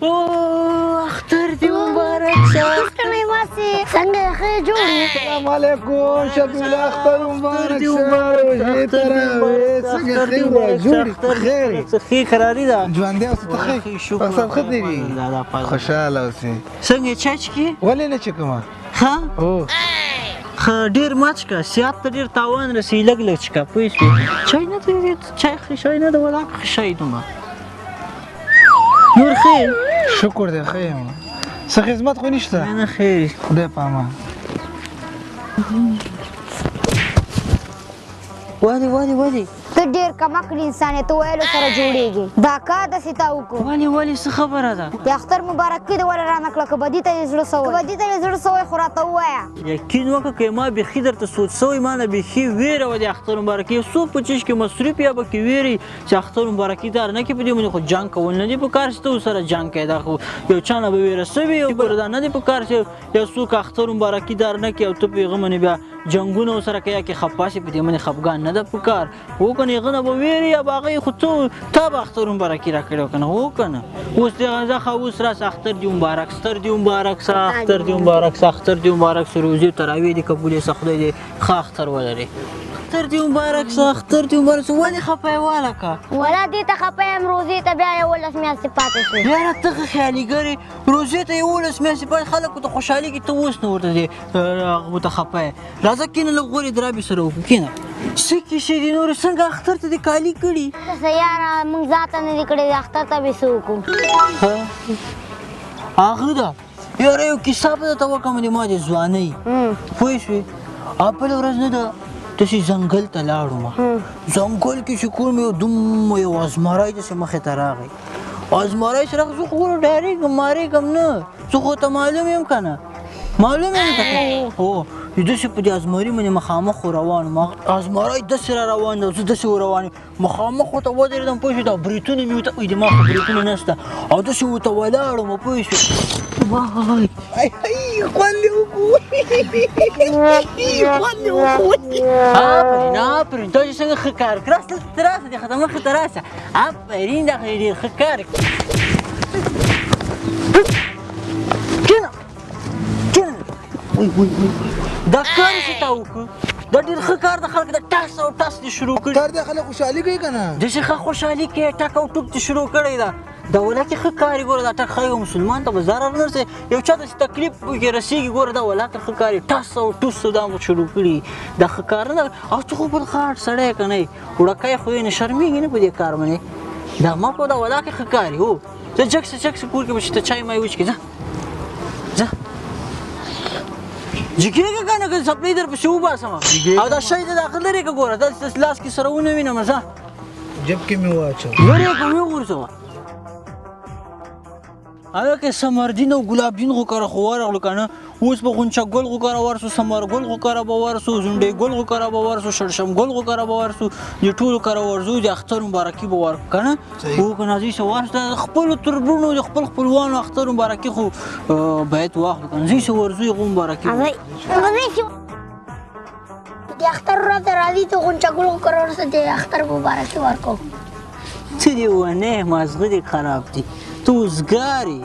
اوه اختر دې مبارک شه. کړی ماسې څنګه ښه جوړ یې. السلام علیکم شفیع الله اختر مبارک شه. روژې ته راوړې څنګه ښې جوړ خیر ښې قراري ده. ژوندی اوسې ته ښې مقصد ښه دی وي خوشحاله اوسې. څنګه چای څښې؟ ولې نه چکمه ښه هو ښه ډېر مه څښه صحت ته ډېر تاوان رسوي لږ لږ څښه پوه شوې. چای نه دی چای ښه شی نه ده ولاکه ښه شی دومره نور ښې شکر دی ښه یم څه خدمت خو نشته نه خیر خدای په امان. ولې ته ډېر کمعقل انسان یې ته ویلو سره جوړېږي دا کار داسې تا وکړو. ولې څه خبره ده؟ د اختر مبارکي دې ولې رانه کړه که بدي ته دې زړه سوی که بدي ته دې زړه سوی خو راته ووایه. یقین وکړه که ما بیخي درته سوچ سوی ما نه بیخي ویره وه د اختر مبارکي یو څوک په چیز کې مصروف یا به کې ویرې چې اختر مبارکي دار نه کړي په دې باندې خو جنګ کول نه دي په کار چې ته ورسره جنګ کوې دا خو یو چا نه به ویره سوي یو دا نه دي په کار چې یو څوک اختر مبارکي دار نه کړي او ته په هغه باندې بیا جنګونه ورسره کوې یا کې خفه شي په دې باندې خفګان نه ده په کار هو که نه هغه نه به ویرې یا به هغه خو تا به اختر مبارکي را کړې وه که نه هو که نه اوس دغه ځخه اوس راسه اختر دې مبارک ستر دې مبارک سه اختر دې مبارک سه اختر دې مبارک سه روزې تراویح دې قبولې سه خدای دې ښه اختر ولرې اختر دې مبارک سه اختر دې مبارک سه ولې خفه یې والکه ولا دې ته خفه یم روزې ته بیا 11 میاشتې پاتې شوې. یاره ته ښه خیالګر یې روزې ته 11 میاشتې پاتې خلکو ته خوشحالي کې ته اوس نه ورته دې هغه ته خفه یې راځه کښېنه لږ غورې درابې سره وکړو کښېنه څه کیسې دي نورې څنګه اختر ته دې کالي کړي څه یاره موږ ذاته نه دي کړې د اختر ته به څه وکړو. هغه ده یاره یو کیسه به درته وکړم د ما د ځوانۍ پوه شوې بله ورځ نه ده داسې ځنګل ته لاړو ما ځنګل کې چې کوم یو دومره یو ازمری داسې مخې ته راغی ازمری چې راغی زه خو ډارېږم مارېږم نه زه خو ته معلوم یم که نه معلوم یم ته هو داسې په دې ازمري باندې مخامخ روان وم ازمری داسې را روان دی زه داسې ورروان یم مخامخ ورته ودرېدم پوه شوې دا برېتونه مې ورته دماغ خو برېتونه نشته او داسې ورته ولاړم پوه شوې وای خوند یې وکړو خوند یې وکړو آفرین تا چې څنګه ښه کار وکړه راسه دلته راسه دې خطه مخې ته راسه آفرین دا خو یې ډېر ښه کار دا کار چې تا وکړو دا ډېر ښه کار د خلکو د ټس او ټس دې شروع کړي کار دې خلک خوشحالي کوي که نه داسې ښه خوشحالي کوي ټک او ټوک دې شروع کړی ده دا ولکې ښه کار یې ګوره دا ټک ښه یو مسلمان ته به ضرر نه رسوي یو چا داسې تکلیف کې رسېږي ګوره دا ولاکه ښه کار یې ټس او ټوس دا مو شروع کړي دا ښه کار نه ده او ته خو بل خاټ سړی که نه یې وړکی خو یې نه شرمېږي نه په دې کار باندې دا ما په دا ولاکې ښه کار یې هو زه جګسه کور کې به چې ته چای مای وچکې ځه ځه جګېږه که نه که څپلۍ در پسې وباسم او دا شی دې داخل لرې که ګوره داسې لاس کې سره ونه وینم ځه جب کې مې واچوه لرې که ویې غورځوه هغه کې سمردین او ګلابدین خو کره خو ورغلو که نه اوس به غونچه ګل خو کره ورسو سمر ګل خو کره به ورسو زونډۍ ګل خو کره به ورسو شړشم ګل خو کره به ورسو دې ټولو کره ورځو د اختر مبارکي به ورکړو که نه هو که نه ځئ څه ورسو د خپلو تربرونو د خپل خپلوانو اختر مبارکي خو باید واخلو که نه ځئ څه ورځو هغو مبارکي د اختر ورځ راځي ته غونچه ګل خو کره ورسه د اختر مبارکي ورکوو څه دې ونې مازغه دې خراب دي ته اوزګار یې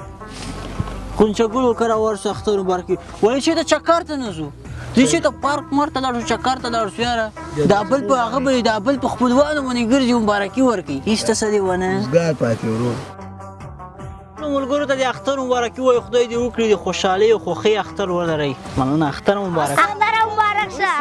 غونچه ګل کره ورسو اختر مبارکي ولې چې ته چکر ته نه ځو ځئ چې ته پارک مار ته لاړ شو چکر ته لاړ شو یاره دا بل په هغه باندې دا بل په خپلوانو باندې ګرځي مبارکي ورکوي هېڅ ته څه دې ونه اوزګار پاتې ورور ملګرو ته د اختر مبارکي وایي خدای دې وکړي د خوشحالۍ او خوښۍ اختر ولرئ مننه اختر مبارک اختر مبارک شه